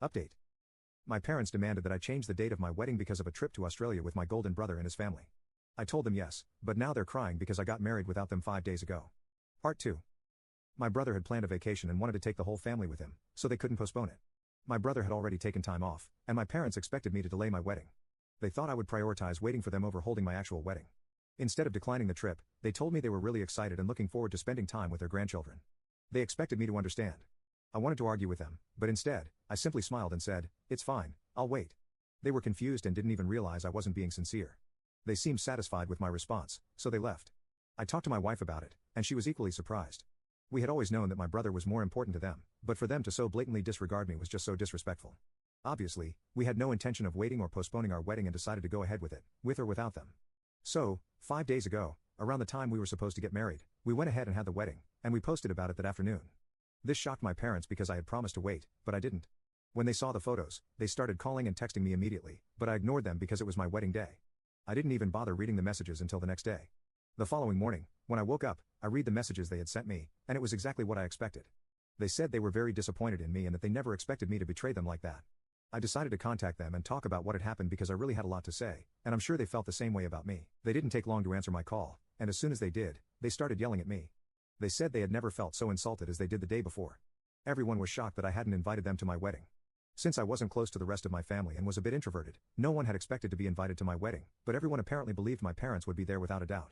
Update. My parents demanded that I change the date of my wedding because of a trip to Australia with my golden brother and his family. I told them yes, but now they're crying because I got married without them 5 days ago. Part 2. My brother had planned a vacation and wanted to take the whole family with him, so they couldn't postpone it. My brother had already taken time off, and my parents expected me to delay my wedding. They thought I would prioritize waiting for them over holding my actual wedding. Instead of declining the trip, they told me they were really excited and looking forward to spending time with their grandchildren. They expected me to understand. I wanted to argue with them, but instead, I simply smiled and said, "It's fine, I'll wait." They were confused and didn't even realize I wasn't being sincere. They seemed satisfied with my response, so they left. I talked to my wife about it, and she was equally surprised. We had always known that my brother was more important to them, but for them to so blatantly disregard me was just so disrespectful. Obviously, we had no intention of waiting or postponing our wedding and decided to go ahead with it, with or without them. So, 5 days ago, around the time we were supposed to get married, we went ahead and had the wedding, and we posted about it that afternoon. This shocked my parents because I had promised to wait, but I didn't. When they saw the photos, they started calling and texting me immediately, but I ignored them because it was my wedding day. I didn't even bother reading the messages until the next day. The following morning, when I woke up, I read the messages they had sent me, and it was exactly what I expected. They said they were very disappointed in me and that they never expected me to betray them like that. I decided to contact them and talk about what had happened because I really had a lot to say, and I'm sure they felt the same way about me. They didn't take long to answer my call, and as soon as they did, they started yelling at me. They said they had never felt so insulted as they did the day before. Everyone was shocked that I hadn't invited them to my wedding. Since I wasn't close to the rest of my family and was a bit introverted, no one had expected to be invited to my wedding, but everyone apparently believed my parents would be there without a doubt.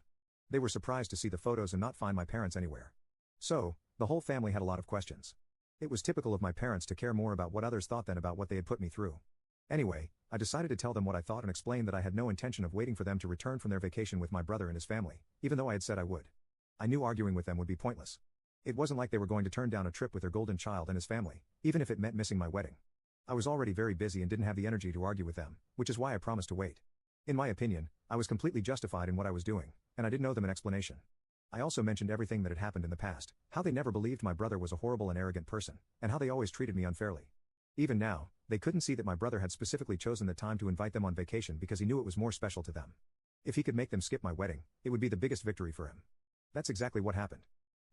They were surprised to see the photos and not find my parents anywhere. So, the whole family had a lot of questions. It was typical of my parents to care more about what others thought than about what they had put me through. Anyway, I decided to tell them what I thought and explain that I had no intention of waiting for them to return from their vacation with my brother and his family, even though I had said I would. I knew arguing with them would be pointless. It wasn't like they were going to turn down a trip with their golden child and his family, even if it meant missing my wedding. I was already very busy and didn't have the energy to argue with them, which is why I promised to wait. In my opinion, I was completely justified in what I was doing, and I didn't owe them an explanation. I also mentioned everything that had happened in the past, how they never believed my brother was a horrible and arrogant person, and how they always treated me unfairly. Even now, they couldn't see that my brother had specifically chosen the time to invite them on vacation because he knew it was more special to them. If he could make them skip my wedding, it would be the biggest victory for him. That's exactly what happened.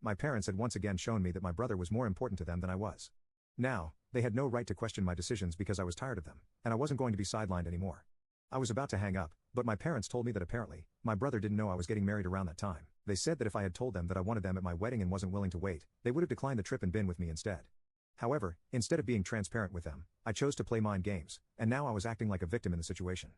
My parents had once again shown me that my brother was more important to them than I was. Now, they had no right to question my decisions because I was tired of them, and I wasn't going to be sidelined anymore. I was about to hang up, but my parents told me that apparently, my brother didn't know I was getting married around that time. They said that if I had told them that I wanted them at my wedding and wasn't willing to wait, they would have declined the trip and been with me instead. However, instead of being transparent with them, I chose to play mind games, and now I was acting like a victim in the situation.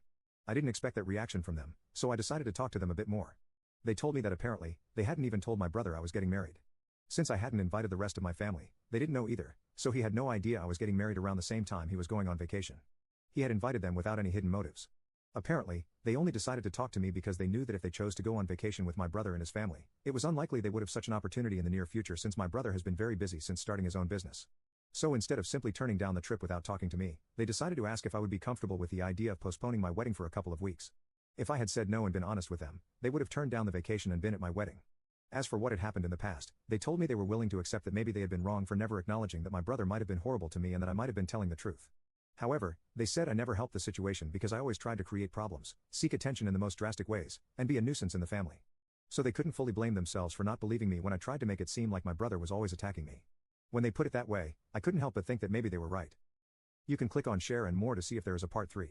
I didn't expect that reaction from them, so I decided to talk to them a bit more. They told me that apparently, they hadn't even told my brother I was getting married. Since I hadn't invited the rest of my family, they didn't know either, so he had no idea I was getting married around the same time he was going on vacation. He had invited them without any hidden motives. Apparently, they only decided to talk to me because they knew that if they chose to go on vacation with my brother and his family, it was unlikely they would have such an opportunity in the near future since my brother has been very busy since starting his own business. So instead of simply turning down the trip without talking to me, they decided to ask if I would be comfortable with the idea of postponing my wedding for a couple of weeks. If I had said no and been honest with them, they would have turned down the vacation and been at my wedding. As for what had happened in the past, they told me they were willing to accept that maybe they had been wrong for never acknowledging that my brother might have been horrible to me and that I might have been telling the truth. However, they said I never helped the situation because I always tried to create problems, seek attention in the most drastic ways, and be a nuisance in the family. So they couldn't fully blame themselves for not believing me when I tried to make it seem like my brother was always attacking me. When they put it that way, I couldn't help but think that maybe they were right. You can click on share and more to see if there is a part 3.